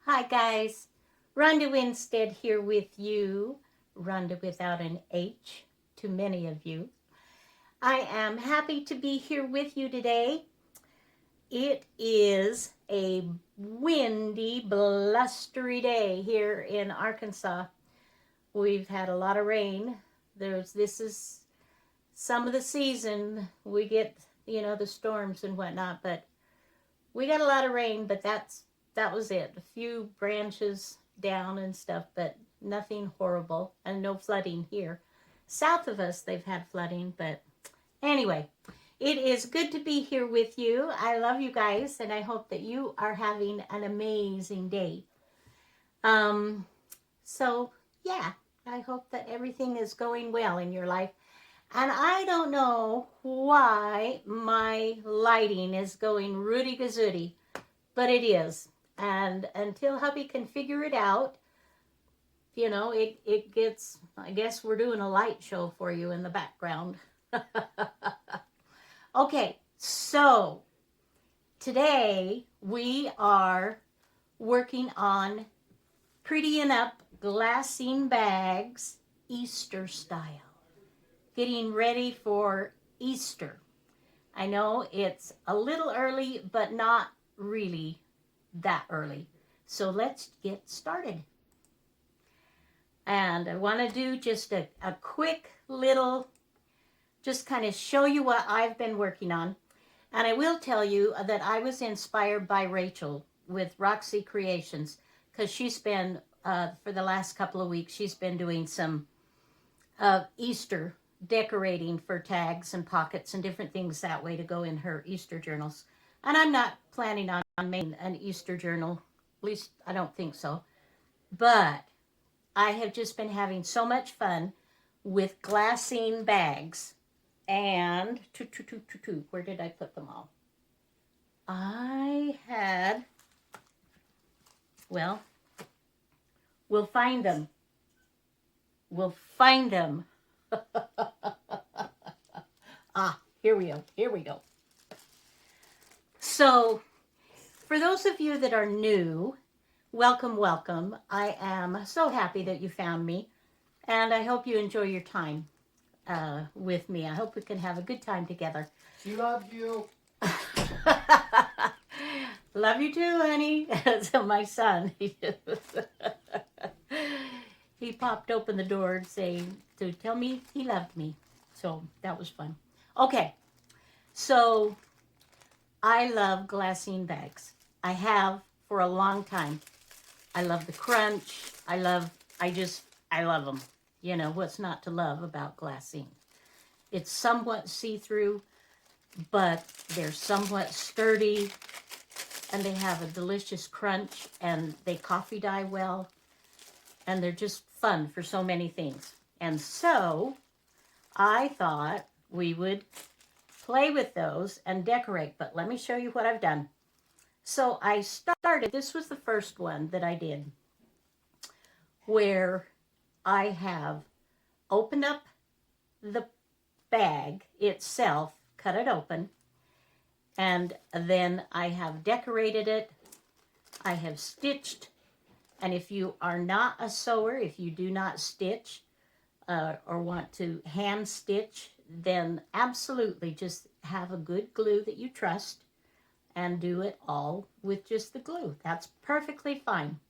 Hi guys, Ronda Winstead here with you. Ronda without an H to many of you. I am happy to be here with you today. It is a windy, blustery day here in Arkansas. We've had a lot of rain. This is some of the season. We get, the storms and whatnot, but we got a lot of rain, but that was it. A few branches down and stuff, but nothing horrible, and no flooding here. South of us, they've had flooding, but anyway, it is good to be here with you. I love you guys, and I hope that you are having an amazing day. Um, so yeah, I hope that everything is going well in your life. And I don't know why my lighting is going rooty gazooty, but it is. And until hubby can figure it out, it gets, I guess we're doing a light show for you in the background. Okay, so today we are working on prettying up glassine bags, Easter style. Getting ready for Easter. I know it's a little early, but not really that early. So let's get started. And I want to do just a quick little, just kind of show you what I've been working on. And I will tell you that I was inspired by Rachel with Roxy Creations, because she's been, for the last couple of weeks, she's been doing some Easter decorating for tags and pockets and different things that way to go in her Easter journals. And I'm not planning on making an Easter journal, at least I don't think so. But I have just been having so much fun with glassine bags. And where did I put them all? I had, well, we'll find them. We'll find them. Here we go. So, for those of you that are new, welcome. I am so happy that you found me, and I hope you enjoy your time with me. I hope we can have a good time together. She loves you. Love you too, honey. So my son, he popped open the door to tell me he loved me. So that was fun. Okay, so I love glassine bags. I have for a long time. I love the crunch. I love them. You know, what's not to love about glassine? It's somewhat see-through, but they're somewhat sturdy, and they have a delicious crunch, and they coffee dye well, and they're just fun for so many things. And so I thought we would play with those and decorate, but let me show you what I've done. So I started, this was the first one that I did, where I have opened up the bag itself, cut it open, and then I have decorated it. I have stitched, and if you are not a sewer, if you do not stitch or want to hand stitch, then absolutely just have a good glue that you trust and do it all with just the glue. That's perfectly fine.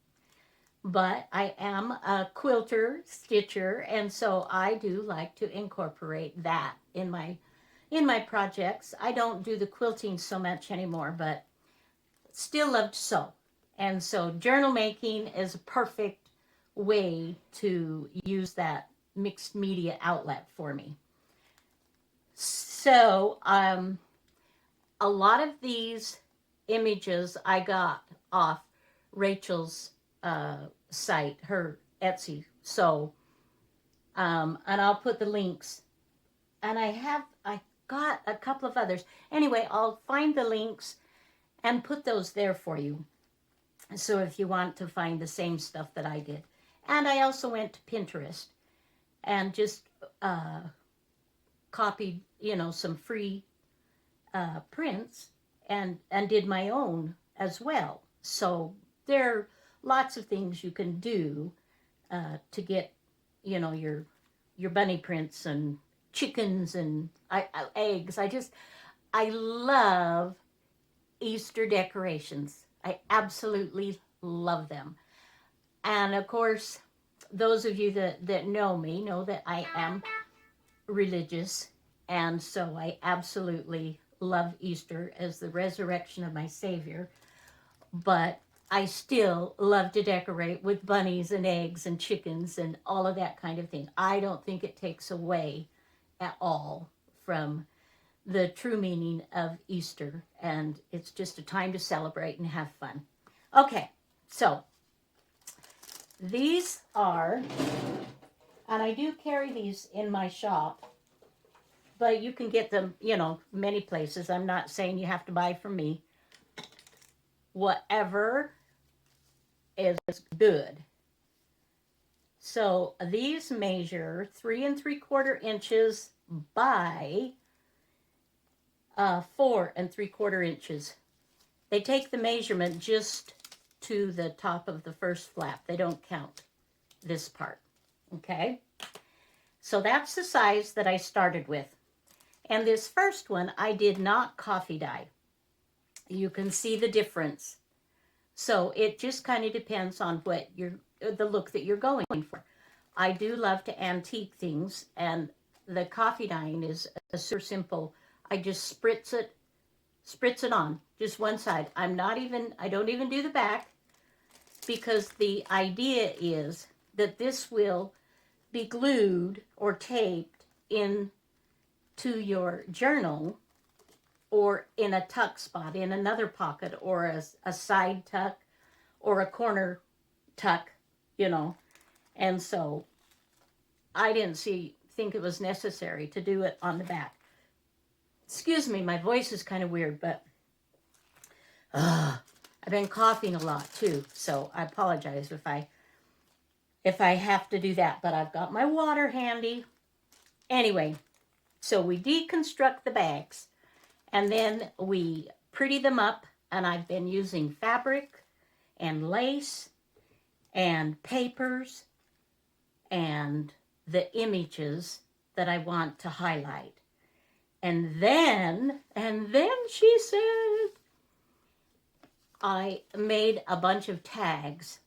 But I am a quilter, stitcher, and so I do like to incorporate that in my projects. I don't do the quilting so much anymore, but still love to sew. And so journal making is a perfect way to use that mixed media outlet for me. So a lot of these images I got off Rachel's site, her Etsy. So, and I'll put the links. And I got a couple of others. Anyway, I'll find the links and put those there for you. So if you want to find the same stuff that I did. And I also went to Pinterest and just copied, some free prints and did my own as well. So they're lots of things you can do to get, you know, your bunny prints and chickens and eggs. I love Easter decorations. I absolutely love them. And of course, those of you that know me know that I am religious. And so I absolutely love Easter as the resurrection of my Savior. But I still love to decorate with bunnies and eggs and chickens and all of that kind of thing. I don't think it takes away at all from the true meaning of Easter. And it's just a time to celebrate and have fun. Okay, so these are, and I do carry these in my shop, but you can get them, you know, many places. I'm not saying you have to buy from me. Whatever is good. So these measure 3 3/4 inches by 4 3/4 inches. They take the measurement just to the top of the first flap. They don't count this part. Okay? So that's the size that I started with. And this first one, I did not coffee dye. You can see the difference. So it just kind of depends on what the look that you're going for. I do love to antique things, and the coffee dyeing is a super simple. I just spritz it on, just one side. I don't even do the back, because the idea is that this will be glued or taped in to your journal, or in a tuck spot in another pocket, or a side tuck, or a corner tuck, you know. And so I didn't think it was necessary to do it on the back. Excuse me, my voice is kind of weird, but I've been coughing a lot too, so I apologize if I have to do that, but I've got my water handy. Anyway, so we deconstruct the bags, and then we pretty them up, and I've been using fabric and lace and papers and the images that I want to highlight. And then she said, I made a bunch of tags,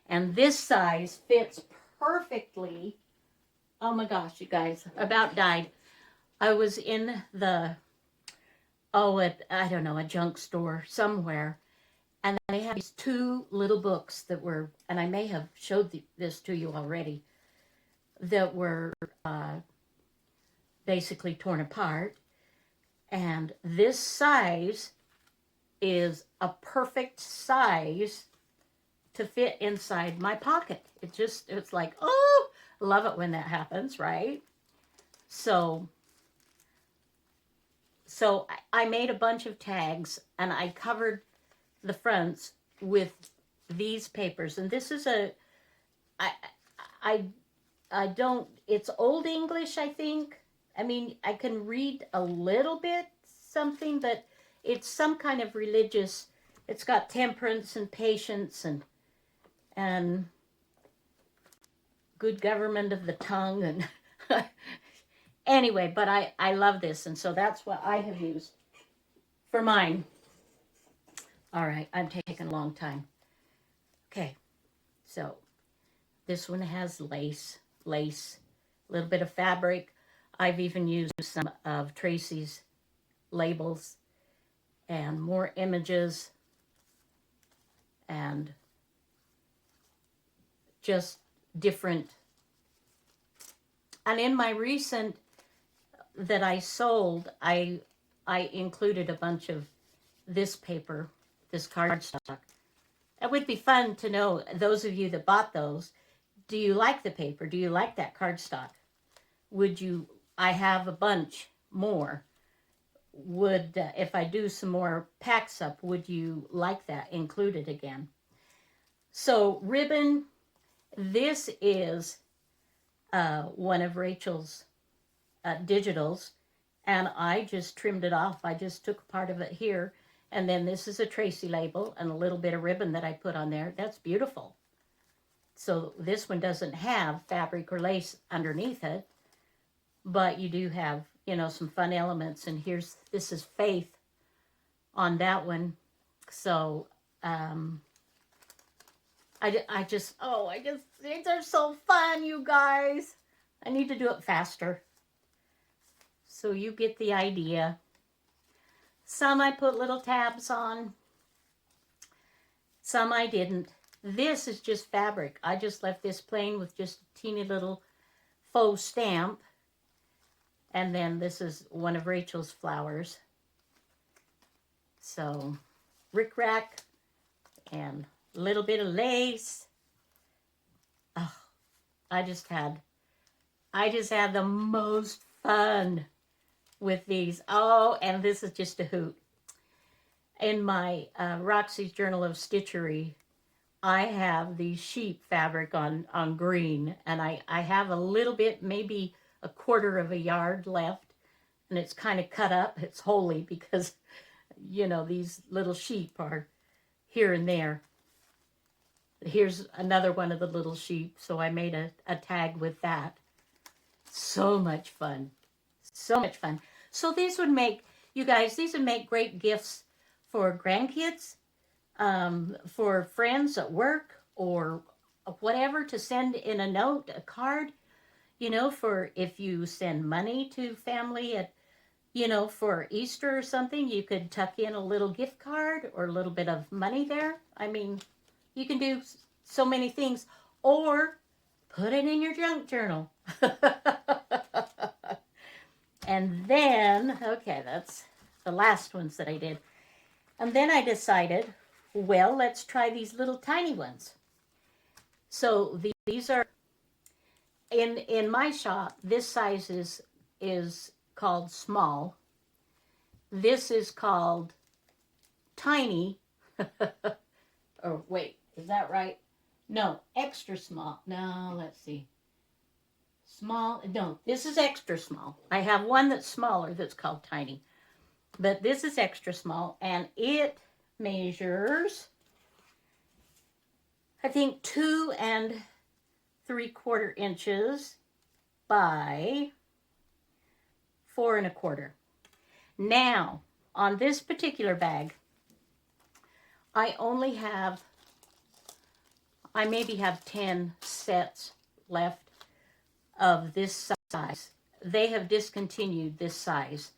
and this size fits perfectly. Oh my gosh, you guys, about died. I was in I don't know, a junk store somewhere, and they had these 2 little books that were, and I may have showed this to you already, that were basically torn apart. And this size is a perfect size to fit inside my pocket. It's like, oh, I love it when that happens, right? So I made a bunch of tags, and I covered the fronts with these papers. And this is I don't, it's Old English, I think. I mean, I can read a little bit something, but it's some kind of religious, it's got temperance and patience and good government of the tongue, and anyway, but I love this, and so that's what I have used for mine. All right, I'm taking a long time. Okay, so this one has lace, a little bit of fabric. I've even used some of Tracy's labels and more images, and just different. And in my recent that I sold, I included a bunch of this paper, this cardstock. It would be fun to know, those of you that bought those, do you like the paper? Do you like that cardstock? I have a bunch more. If I do some more packs up, would you like that included again? So ribbon, this is one of Rachel's digitals, and I just trimmed it off. I just took part of it here And then this is a Tracy label and a little bit of ribbon that I put on there. That's beautiful. So this one doesn't have fabric or lace underneath it, but you do have, you know, some fun elements. And this is Faith on that one. So these are so fun, you guys. I need to do it faster. So you get the idea. Some I put little tabs on. Some I didn't. This is just fabric. I just left this plain with just a teeny little faux stamp. And then this is one of Rachel's flowers. So, rickrack and a little bit of lace. Oh, I just had the most fun with these. Oh, and this is just a hoot. In my Roxy's Journal of Stitchery, I have the sheep fabric on green, and I have a little bit, maybe a quarter of a yard left, and it's kind of cut up. It's holy because, you know, these little sheep are here and there. Here's another one of the little sheep, so I made a tag with that. So much fun. So much fun. So these would make, you guys, these would make great gifts for grandkids, for friends at work, or whatever, to send in a note, a card, you know, for if you send money to family at, you know, for Easter or something, you could tuck in a little gift card or a little bit of money there. I mean, you can do so many things, or put it in your junk journal. And then, okay, that's the last ones that I did. And then I decided, well, let's try these little tiny ones. So these are, in my shop, this size is called small. This is called tiny. Oh, wait, is that right? No, extra small. No, let's see. Small, no, this is extra small. I have one that's smaller that's called tiny. But this is extra small, and it measures, I think, 2 3/4 inches by 4 1/4. Now, on this particular bag, I maybe have 10 sets left of this size. They have discontinued this size.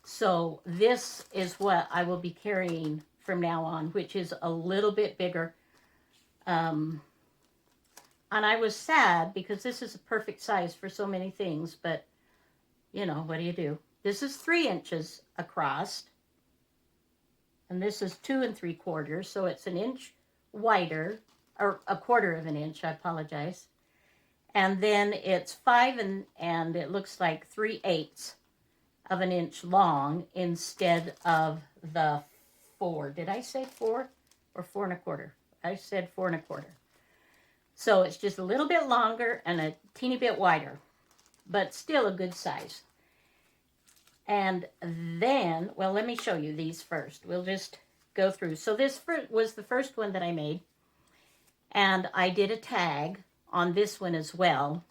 So this is what I will be carrying from now on, which is a little bit bigger. And I was sad because this is a perfect size for so many things, but you know, what do you do? This is 3 inches across, and this is 2 3/4, so it's an inch wider, or a quarter of an inch, I apologize. And then it's 5 and it looks like 3/8 of an inch long instead of the 4. Did I say 4 or 4 1/4? I said 4 1/4. So it's just a little bit longer and a teeny bit wider, but still a good size. And then, well, let me show you these first. We'll just go through. So this was the first one that I made, and I did a tag on this one as well.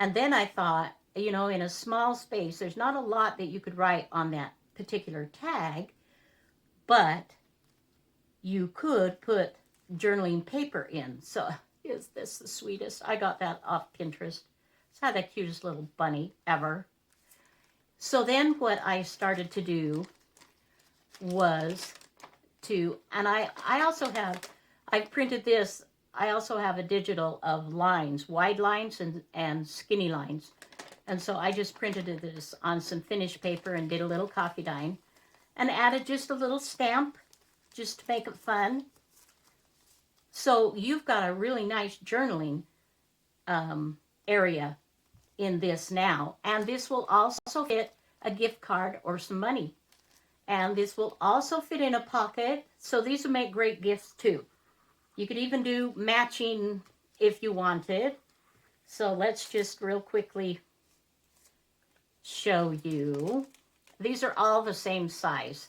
And then I thought, you know, in a small space, there's not a lot that you could write on that particular tag, but you could put journaling paper in. So is this the sweetest? I got that off Pinterest. It's had the cutest little bunny ever. So then what I started to do was to, and I also have, I've printed this, I also have a digital of lines, wide lines and skinny lines. And so I just printed this on some finished paper and did a little coffee dye and added just a little stamp just to make it fun. So you've got a really nice journaling area in this now. And this will also fit a gift card or some money. And this will also fit in a pocket. So these will make great gifts too. You could even do matching if you wanted. So let's just real quickly show you. These are all the same size.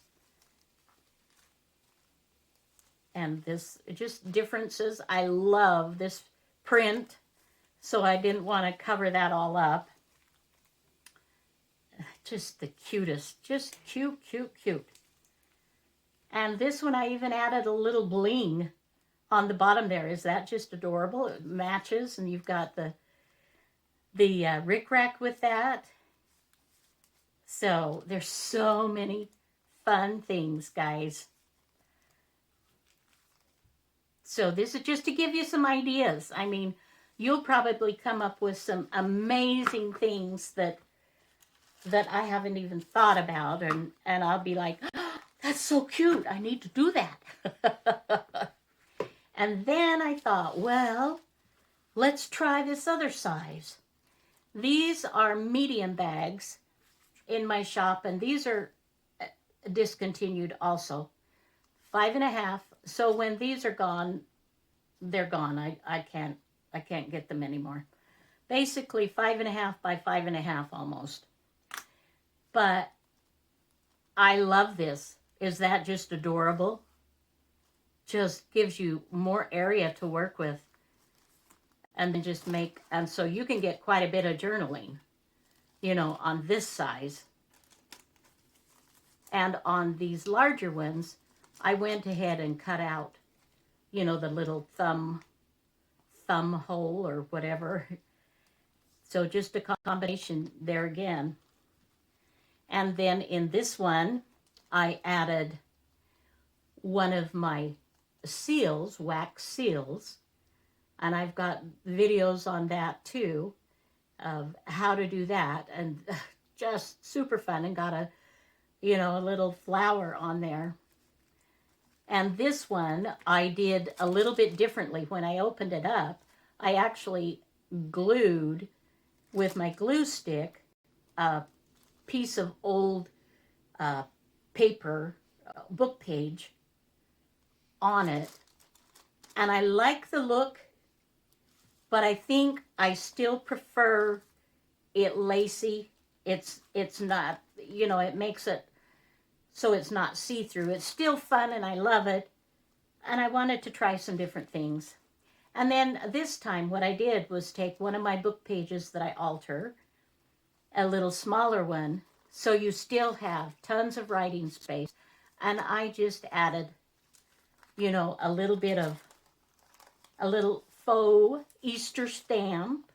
and this just differences. I love this print, so I didn't want to cover that all up. Just the cutest, just cute, cute, cute. And this one I even added a little bling on the bottom there. Is that just adorable? It matches, and you've got the rickrack with that. So there's so many fun things, guys. So this is just to give you some ideas. I mean, you'll probably come up with some amazing things that I haven't even thought about, and I'll be like, oh, that's so cute, I need to do that. And then I thought, well, let's try this other size. These are medium bags in my shop, and these are discontinued also. 5.5. So when these are gone, they're gone. I can't get them anymore. Basically 5.5 by 5.5 almost. But I love this. Is that just adorable? Just gives you more area to work with. And then just make, and so you can get quite a bit of journaling, you know, on this size. And on these larger ones, I went ahead and cut out, you know, the little thumb hole or whatever. So just a combination there again. And then in this one, I added one of my seals, wax seals. And I've got videos on that too, of how to do that. And just super fun, and got a little flower on there. And this one I did a little bit differently. When I opened it up, I actually glued with my glue stick a piece of old paper, book page on it. And I like the look, but I think I still prefer it lacy. It's not, it makes it so it's not see-through. It's still fun, and I love it. And I wanted to try some different things. And then this time what I did was take one of my book pages that I alter, a little smaller one, so you still have tons of writing space. And I just added, a little bit of a little faux Easter stamp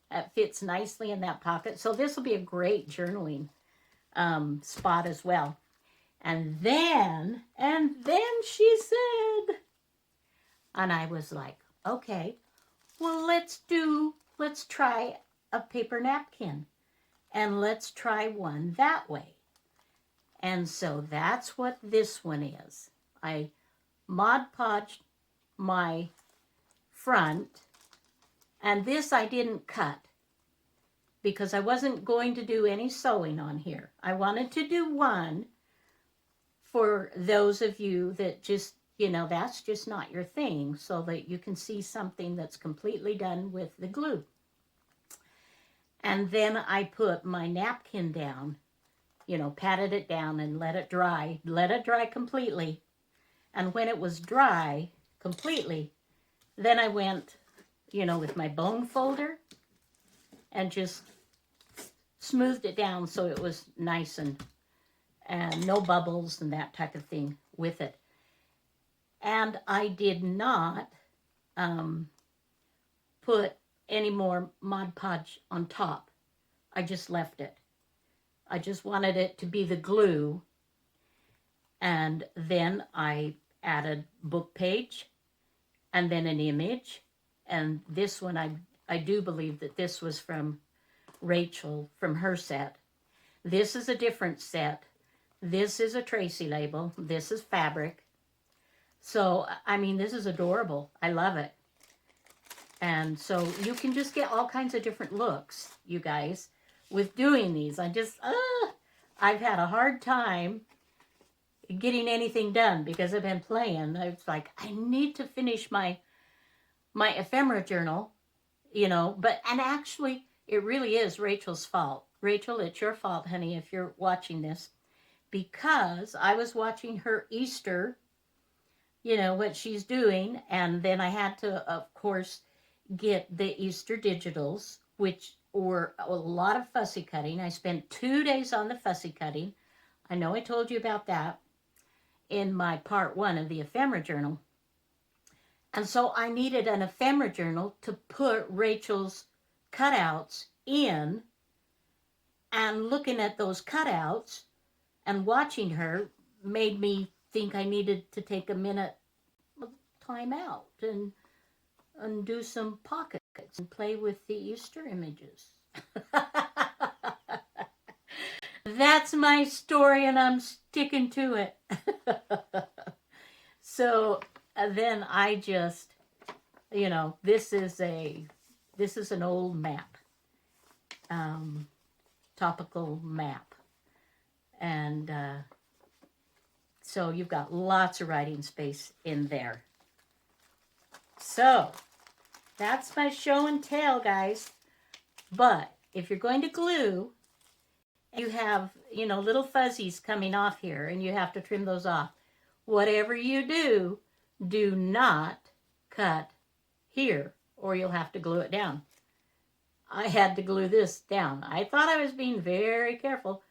that fits nicely in that pocket. So this will be a great journaling spot as well. And then she said, and I was like, okay, well, let's try a paper napkin, and let's try one that way. And so that's what this one is. I Mod Podged my front, and this I didn't cut because I wasn't going to do any sewing on here. I wanted to do one for those of you that just, that's just not your thing, so that you can see something that's completely done with the glue. And then I put my napkin down, patted it down and let it dry completely. And when it was dry completely, then I went, with my bone folder and just smoothed it down so it was nice and no bubbles and that type of thing with it. And I did not put any more Mod Podge on top. I just left it. I just wanted it to be the glue. And then I added book page and then an image. And this one, I do believe that this was from Rachel, from her set. This is a different set. This is a Tracy label. This is fabric. So, I mean, this is adorable. I love it. And so you can just get all kinds of different looks, you guys, with doing these. I've had a hard time getting anything done because I've been playing. I was like, I need to finish my ephemera journal, and actually it really is Rachel's fault. Rachel, it's your fault, honey, if you're watching this, because I was watching her Easter, what she's doing. And then I had to, of course, get the Easter digitals, which were a lot of fussy cutting. I spent 2 days on the fussy cutting. I know I told you about that in my part 1 of the ephemera journal. And so I needed an ephemera journal to put Rachel's cutouts in, and looking at those cutouts and watching her made me think I needed to take a minute of time out and do some pockets and play with the Easter images. That's my story, and I'm sticking to it. So then I just, this is an old map, topical map, and so you've got lots of writing space in there. So that's my show and tell, guys. But if you're going to glue, you have, little fuzzies coming off here, and you have to trim those off. Whatever you do, do not cut here, or you'll have to glue it down. I had to glue this down. I thought I was being very careful,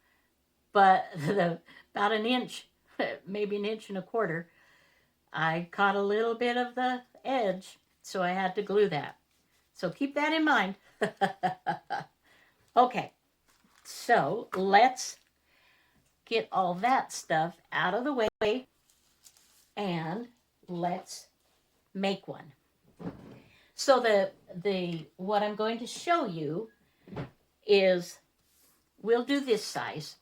but about an inch, maybe 1.25 inches, I caught a little bit of the edge, so I had to glue that. So keep that in mind. Okay, so let's get all that stuff out of the way, and let's make one. So the what I'm going to show you is, we'll do this size.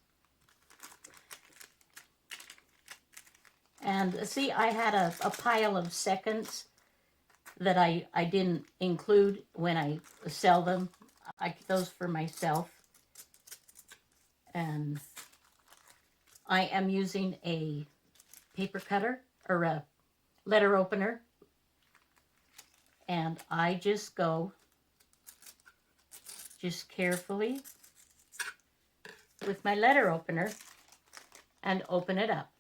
And see, I had a pile of seconds that I didn't include when I sell them. I keep those for myself. And I am using a paper cutter, or a letter opener. And I just go carefully with my letter opener and open it up.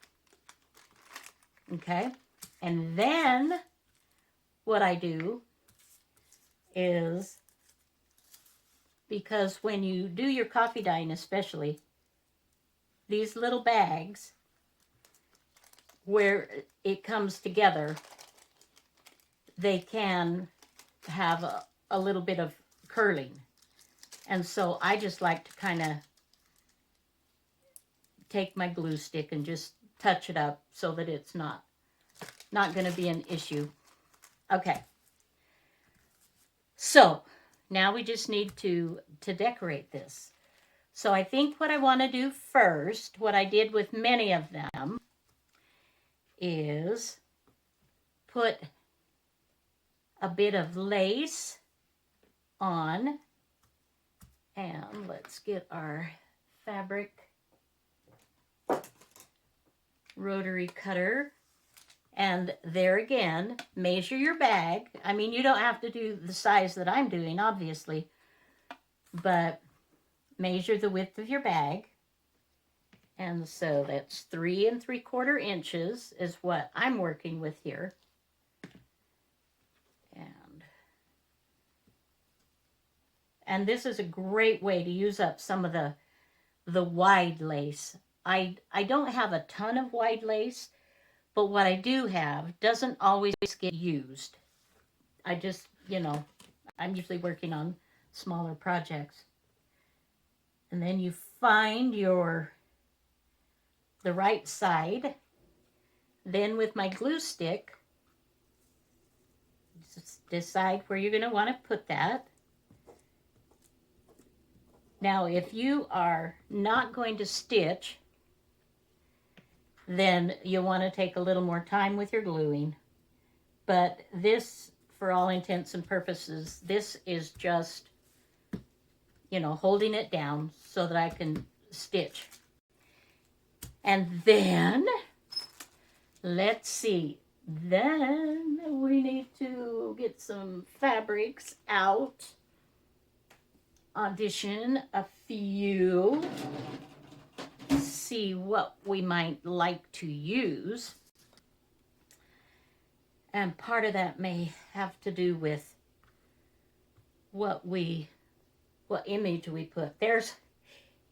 Okay? And then what I do is, because when you do your coffee dyeing especially, these little bags where it comes together, they can have a little bit of curling. And so I just like to kind of take my glue stick and just touch it up so that it's not going to be an issue. Okay. So now we just need to decorate this. So I think what I want to do first, what I did with many of them, is put a bit of lace on, and let's get our fabric rotary cutter. And there again, measure your bag. I mean, you don't have to do the size that I'm doing, obviously, but measure the width of your bag. And so that's 3 3/4 inches is what I'm working with here. And this is a great way to use up some of the wide lace. I don't have a ton of wide lace, but what I do have doesn't always get used. I just, I'm usually working on smaller projects. And then you find the right side. Then with my glue stick, just decide where you're going to want to put that. Now, if you are not going to stitch, then you'll want to take a little more time with your gluing. But this, for all intents and purposes, this is just, holding it down so that I can stitch. And then, let's see, then we need to get some fabrics out. Audition a few, see what we might like to use. And part of that may have to do with what image we put.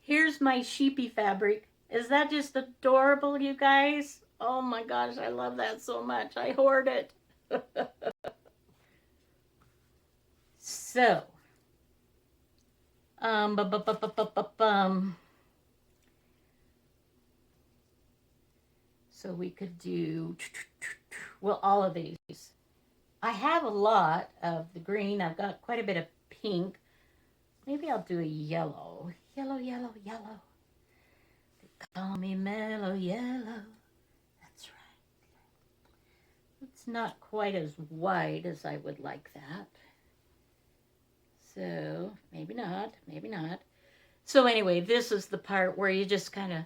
Here's my sheepy fabric. Is that just adorable, you guys? Oh my gosh, I love that so much. I hoard it. So, so we could do, well, all of these. I have a lot of the green. I've got quite a bit of pink. Maybe I'll do a yellow. Yellow, yellow, yellow. They call me mellow yellow. That's right. It's not quite as white as I would like that. So, maybe not, maybe not. So anyway, this is the part where you just kind of,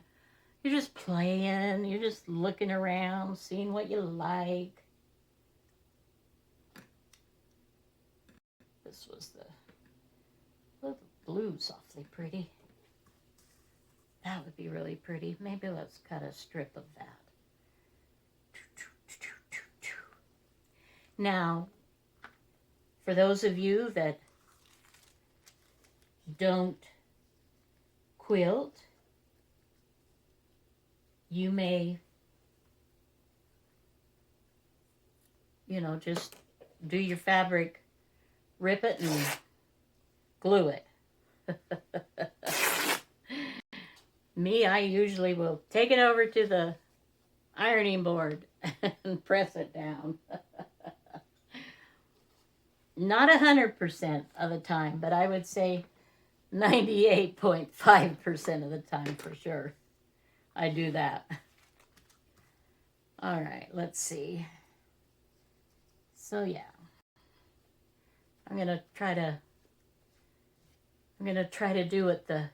you're just playing, you're just looking around, seeing what you like. This was the blue's awfully pretty. That would be really pretty. Maybe let's cut a strip of that. Now, for those of you that don't quilt, you may, just do your fabric, rip it and glue it. Me, I usually will take it over to the ironing board and press it down. Not 100% of the time, but I would say 98.5% of the time for sure. I do that. All right, let's see. So yeah, I'm gonna try to do it the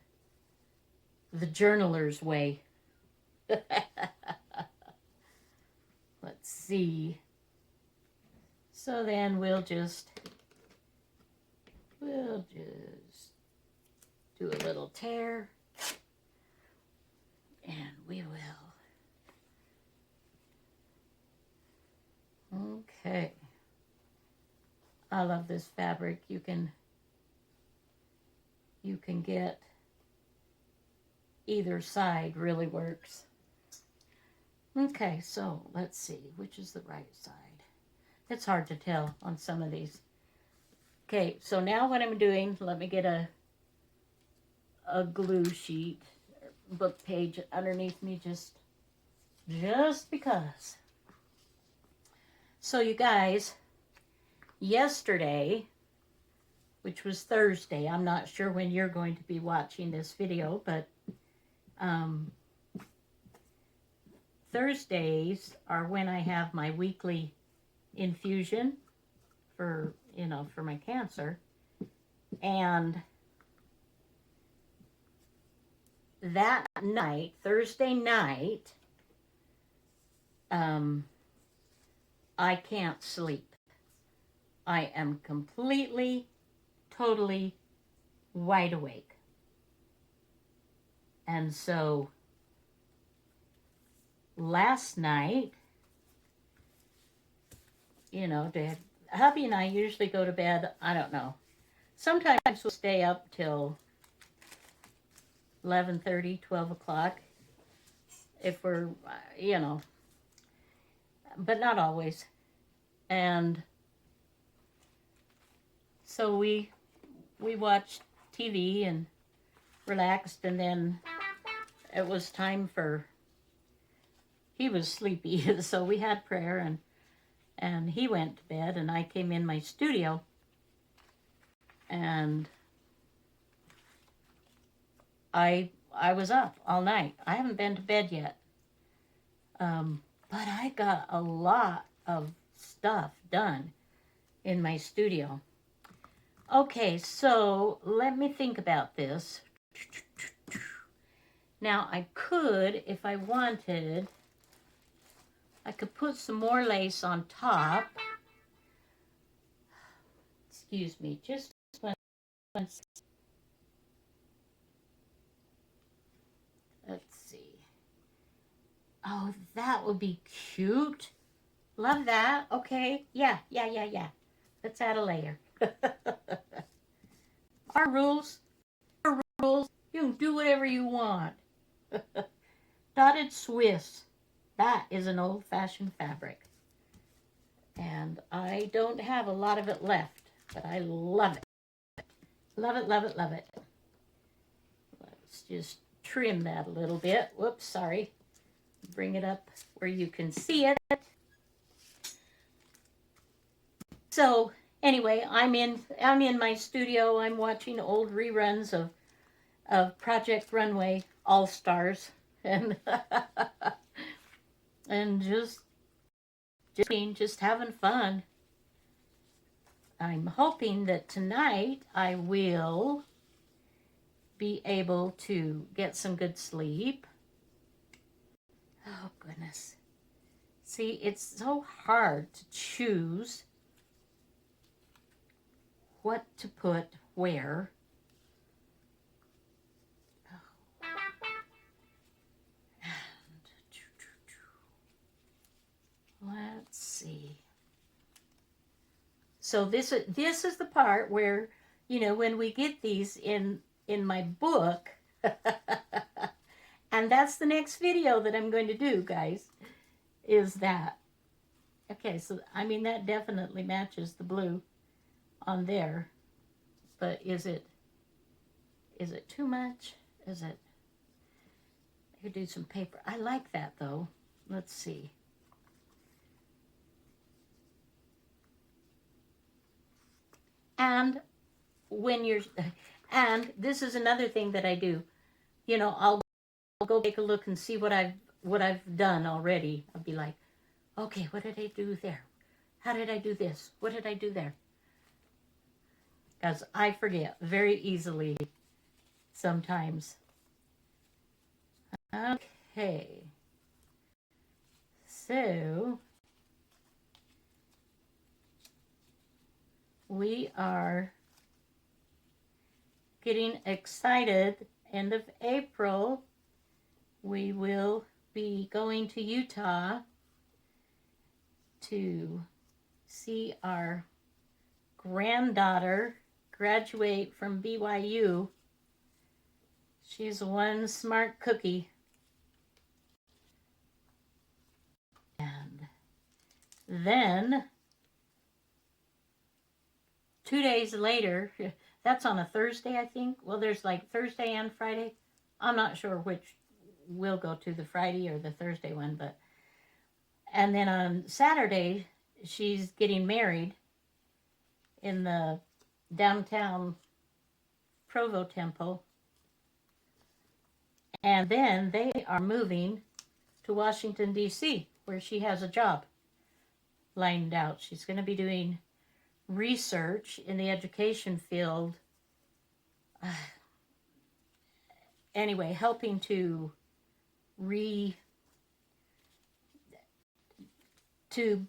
journaler's way. Let's see. So then we'll just do a little tear, and we will. Okay. I love this fabric. You can get either side, really works. Okay, so let's see, which is the right side? It's hard to tell on some of these. Okay, so now what I'm doing, let me get a glue sheet, book page underneath me just because. So you guys, yesterday, which was Thursday, I'm not sure when you're going to be watching this video, but Thursdays are when I have my weekly infusion for my cancer. And that night, Thursday night, I can't sleep. I am completely, totally wide awake. And so last night, hubby and I usually go to bed, I don't know. Sometimes we'll stay up till 11:30, 12 o'clock if we're, but not always. And so we watched TV and relaxed, and then it was time he was sleepy, so we had prayer, and he went to bed, and I came in my studio, and I was up all night. I haven't been to bed yet, but I got a lot of stuff done in my studio. Okay, so let me think about this. Now, I could, if I wanted, I could put some more lace on top. Excuse me, just one. Let's see. Oh, that would be cute. Love that. Okay. Yeah. Let's add a layer. Our rules. Our rules. You can do whatever you want. Dotted Swiss. That is an old-fashioned fabric. And I don't have a lot of it left, but I love it. Love it, love it, love it. Let's just trim that a little bit. Whoops, sorry. Bring it up where you can see it. So anyway, I'm in my studio. I'm watching old reruns of Project Runway All Stars, and and just having fun. I'm hoping that tonight I will be able to get some good sleep. Oh goodness. See, it's so hard to choose what to put where. Let's see. So this is the part where, you know, when we get these in my book, and that's the next video that I'm going to do, guys, is that. Okay, so I mean that definitely matches the blue on there, but is it too much? Is it? I could do some paper. I like that though. Let's see. And when you're, and this is another thing that I do. You know, I'll go take a look and see what I've done already. I'll be like, okay, what did I do there? How did I do this? What did I do there? Because I forget very easily sometimes. Okay. So we are getting excited. End of April, we will be going to Utah to see our granddaughter graduate from BYU. She's one smart cookie. And then 2 days later, that's on a Thursday, I think. Well, there's like Thursday and Friday. I'm not sure which will go to, the Friday or the Thursday one, but. And then on Saturday, she's getting married in the downtown Provo Temple. And then they are moving to Washington, D.C., where she has a job lined out. She's going to be doing research in the education field. Anyway, helping to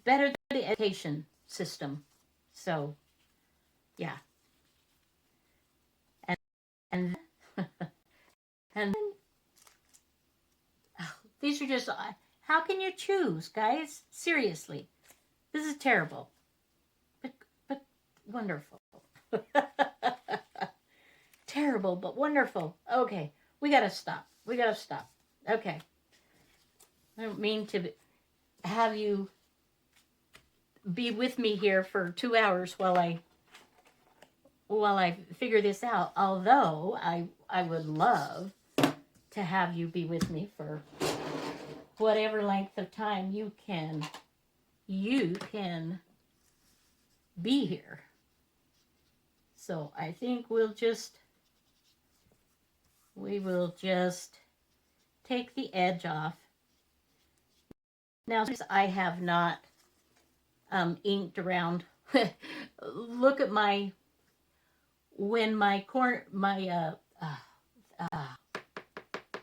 better the education system. So, yeah. And and these are just, how can you choose, guys? Seriously. This is terrible. But wonderful. Terrible, but wonderful. Okay, we gotta stop. Okay. I don't mean to have you be with me here for 2 hours while I figure this out. Although I would love to have you be with me for whatever length of time you can be here. So I think we will just take the edge off. Now, since I have not inked around, look at my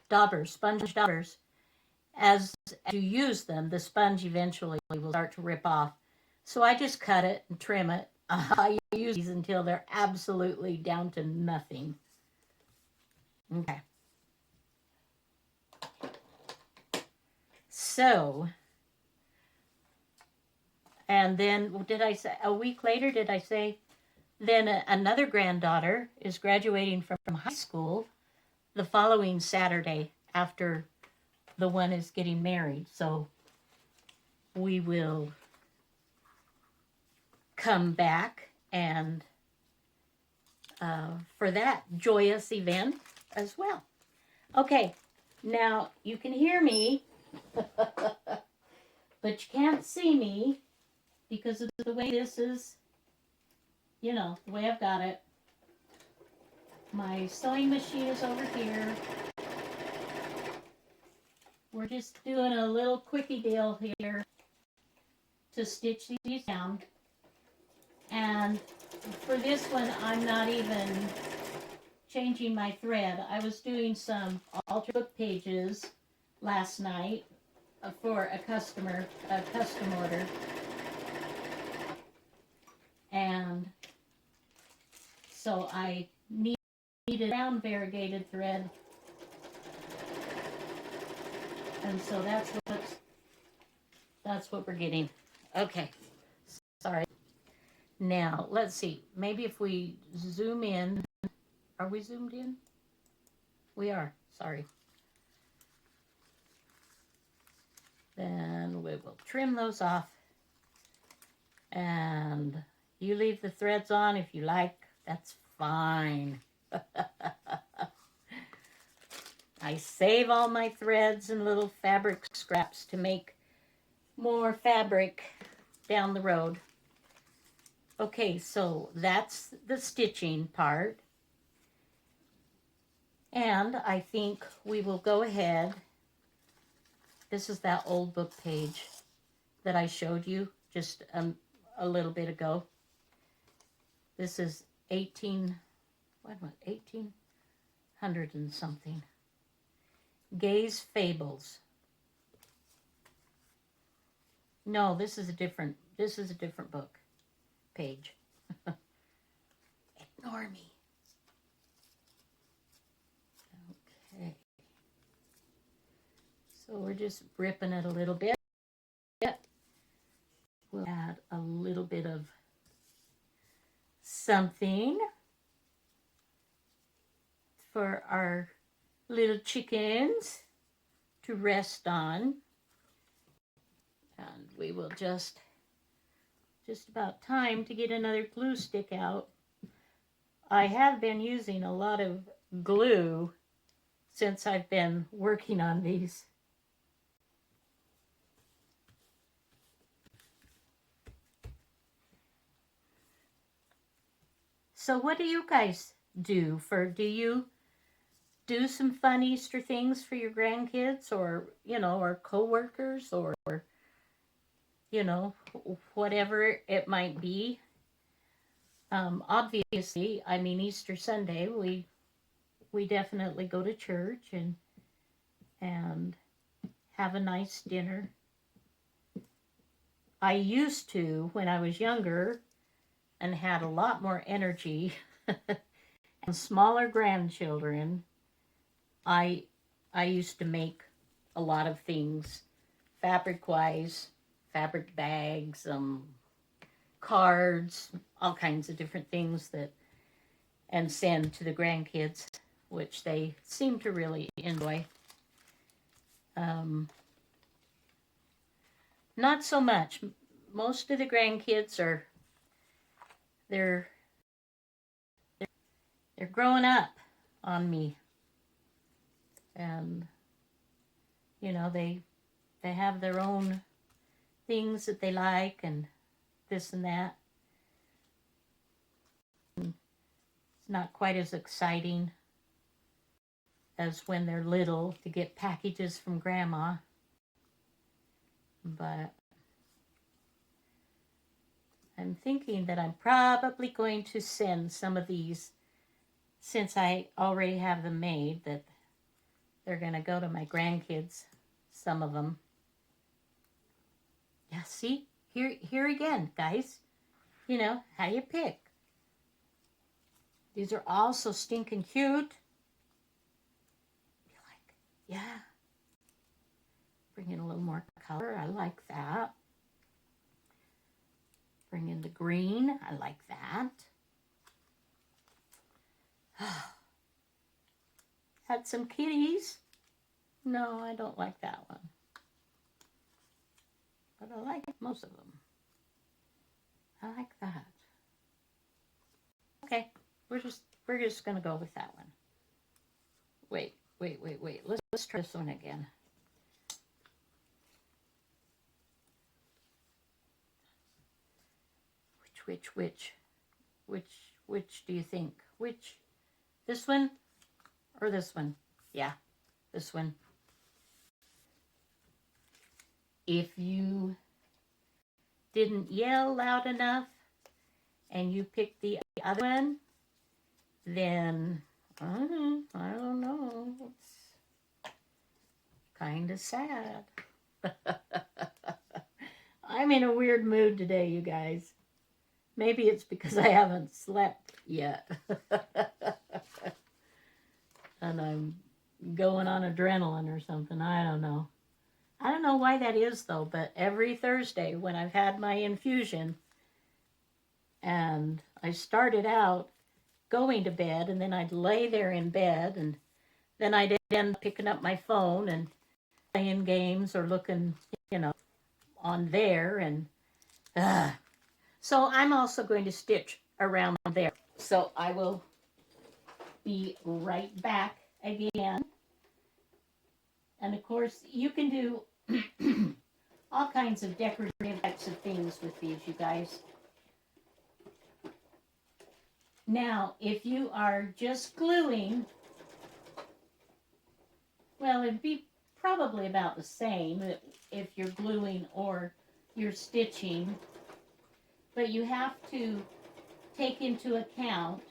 daubers, sponge daubers, as you use them, the sponge eventually will start to rip off. So I just cut it and trim it. I use these until they're absolutely down to nothing. Okay. So And then, did I say, a week later, did I say, then another granddaughter is graduating from high school the following Saturday after the one is getting married. So we will come back and for that joyous event as well. Okay, now you can hear me, but you can't see me because of the way this is, you know, the way I've got it. My sewing machine is over here. We're just doing a little quickie deal here to stitch these down. And for this one, I'm not even changing my thread. I was doing some altar book pages last night for a custom order. And so I needed brown variegated thread. And so that's what we're getting. Okay. Sorry. Now, let's see. Maybe if we zoom in. Are we zoomed in? We are. Sorry. Then we will trim those off. And you leave the threads on if you like. That's fine. I save all my threads and little fabric scraps to make more fabric down the road. Okay, so that's the stitching part. And I think we will go ahead. This is that old book page that I showed you just a little bit ago. This is 1800 and something. Gay's Fables. No, this is a different book page. Ignore me. Okay. So we're just ripping it a little bit. We'll add a little bit of something for our little chickens to rest on. And we will just about time to get another glue stick out. I have been using a lot of glue since I've been working on these. So what do you guys do? Do you do some fun Easter things for your grandkids, or, you know, or co-workers, or, you know, whatever it might be? Obviously, I mean, Easter Sunday, we definitely go to church and have a nice dinner. I used to, when I was younger and had a lot more energy and smaller grandchildren, I used to make a lot of things fabric-wise, fabric bags, cards, all kinds of different things and send to the grandkids, which they seem to really enjoy. Not so much. Most of the grandkids they're growing up on me, and you know, they have their own things that they like and this and that. It's not quite as exciting as when they're little to get packages from grandma, but I'm thinking that I'm probably going to send some of these, since I already have them made, that they're going to go to my grandkids, some of them. Yeah, see? Here again, guys. You know, how do you pick? These are all so stinking cute. You're like, yeah. Bring in a little more color. I like that. Bring in the green. I like that. Had some kitties. No, I don't like that one. But I like most of them. I like that. Okay, we're just gonna go with that one. Wait. Let's try this one again. Which do you think? Which? This one or this one? Yeah, this one. If you didn't yell loud enough and you picked the other one, then I don't know. It's kind of sad. I'm in a weird mood today, you guys. Maybe it's because I haven't slept yet. And I'm going on adrenaline or something. I don't know. I don't know why that is, though, but every Thursday when I've had my infusion and I started out going to bed, and then I'd lay there in bed, and then I'd end up picking up my phone and playing games or looking, on there. And so I'm also going to stitch around there. So I will be right back again. And of course, you can do all kinds of decorative types of things with these, you guys. Now, if you are just gluing, well, it'd be probably about the same if you're gluing or you're stitching. But you have to take into account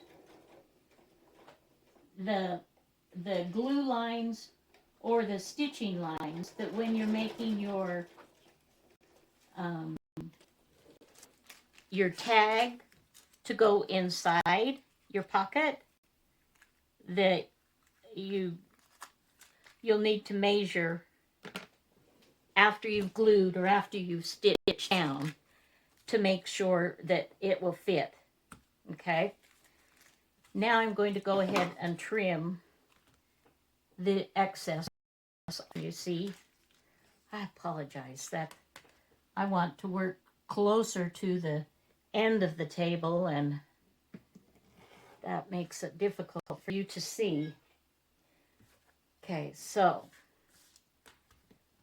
the glue lines or the stitching lines, that when you're making your tag to go inside your pocket, that you'll need to measure after you've glued or after you've stitched down to make sure that it will fit. Okay? Now I'm going to go ahead and trim the excess. You see, I apologize that I want to work closer to the end of the table, and that makes it difficult for you to see. Okay, so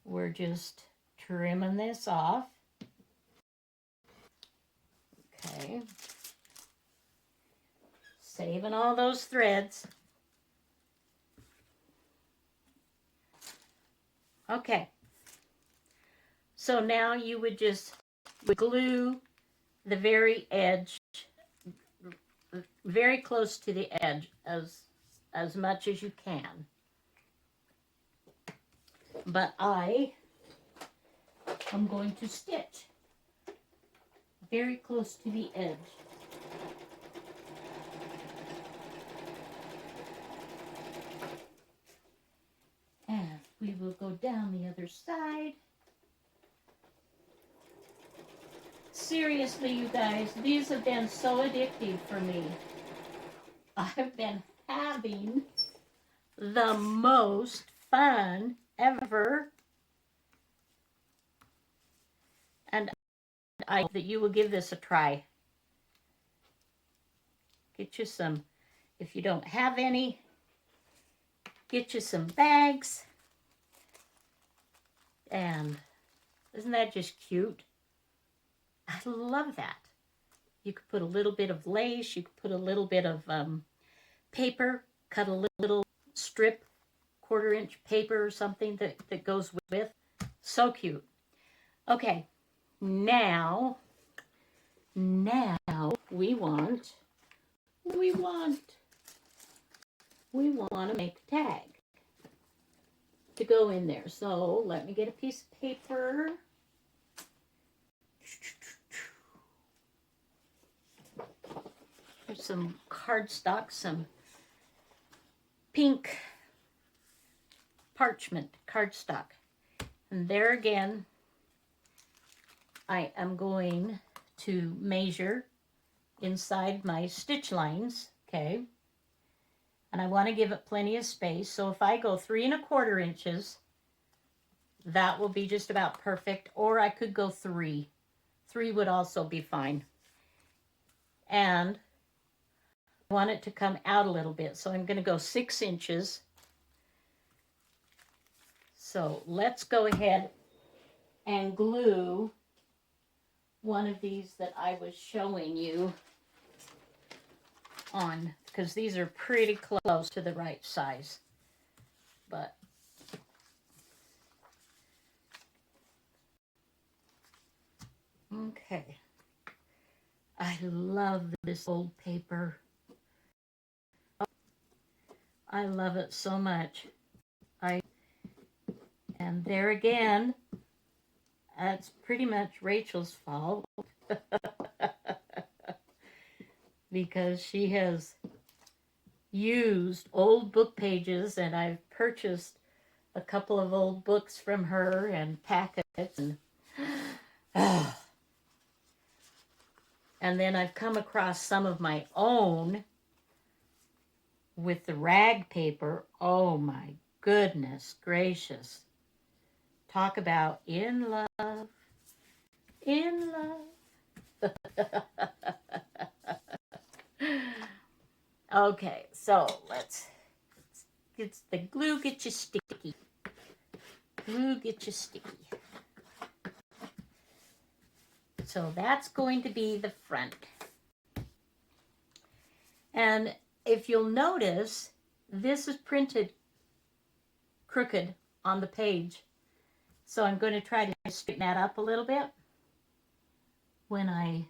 we're just trimming this off. Okay. Saving all those threads. Okay. So now you would just glue the very edge, very close to the edge, as much as you can. But I am going to stitch very close to the edge. And we will go down the other side. Seriously, you guys, these have been so addictive for me. I've been having the most fun ever. And I hope that you will give this a try. Get you some, if you don't have any, get you some bags. And isn't that just cute? I love that. You could put a little bit of lace. You could put a little bit of paper. Cut a little strip, 1/4-inch paper or something that goes with. So cute. Okay, now we want to make a tag to go in there. So let me get a piece of paper. There's some cardstock, some pink parchment cardstock. And there again, I am going to measure inside my stitch lines, okay? And I want to give it plenty of space. So if I go 3¼ inches, that will be just about perfect. Or I could go 3. 3 would also be fine. And I want it to come out a little bit. So I'm going to go 6 inches. So let's go ahead and glue one of these that I was showing you on, because these are pretty close to the right size. But okay. I love this old paper. I love it so much. And there again, that's pretty much Rachel's fault. Because she has used old book pages, and I've purchased a couple of old books from her and packets, and and then I've come across some of my own with the rag paper. Oh my goodness gracious. Talk about in love. In love. Okay, so let's get the glue, get you sticky. Glue, get you sticky. So that's going to be the front. And if you'll notice, this is printed crooked on the page. So I'm going to try to straighten that up a little bit when I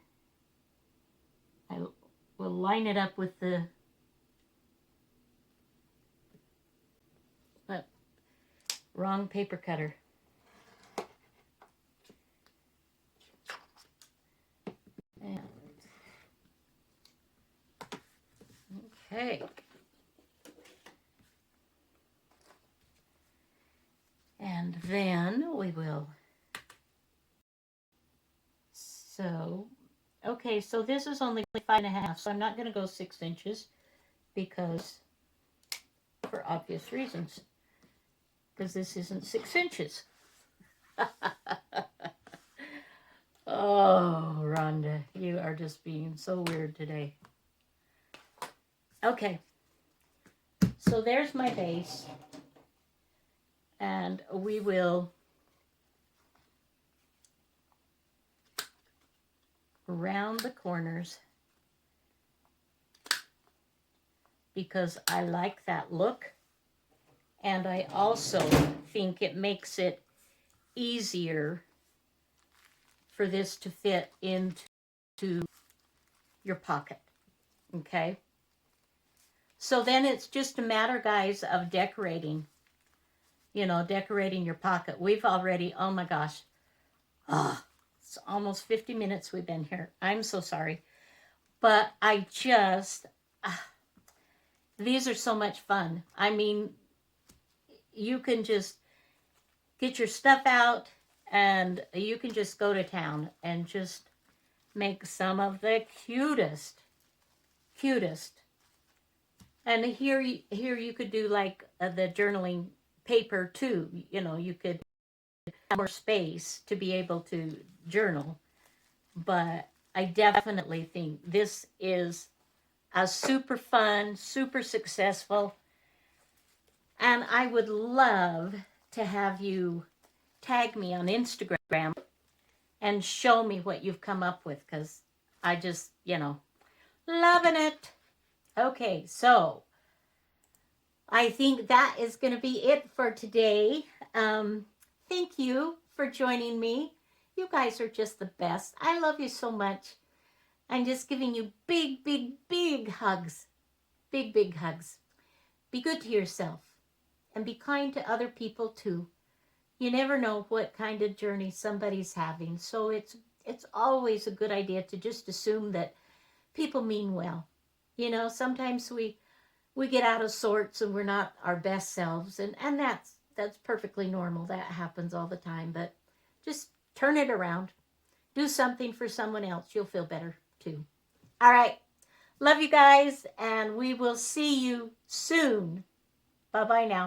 will line it up with the wrong paper cutter. And, okay. And then we will. So, okay, so this is only 5½, so I'm not going to go 6 inches because, for obvious reasons, because this isn't 6 inches. Oh, Rhonda, you are just being so weird today. Okay, so there's my base, and we will round the corners because I like that look, and I also think it makes it easier for this to fit into your pocket. Okay, so then it's just a matter, guys, of decorating, decorating your pocket. We've already, oh my gosh, it's almost 50 minutes we've been here. I'm so sorry, but I just these are so much fun. I mean, you can just get your stuff out and you can just go to town and just make some of the cutest. And here you could do like the journaling paper too. You could have more space to be able to journal. But I definitely think this is a super fun, super successful. And I would love to have you tag me on Instagram and show me what you've come up with, because I just, loving it. Okay, so I think that is going to be it for today. Thank you for joining me. You guys are just the best. I love you so much. I'm just giving you big, big, big hugs. Big, big hugs. Be good to yourself and be kind to other people too. You never know what kind of journey somebody's having. So it's always a good idea to just assume that people mean well. Sometimes we get out of sorts and we're not our best selves, and that's perfectly normal. That happens all the time. But just turn it around. Do something for someone else. You'll feel better too. All right. Love you guys, and we will see you soon. Bye-bye now.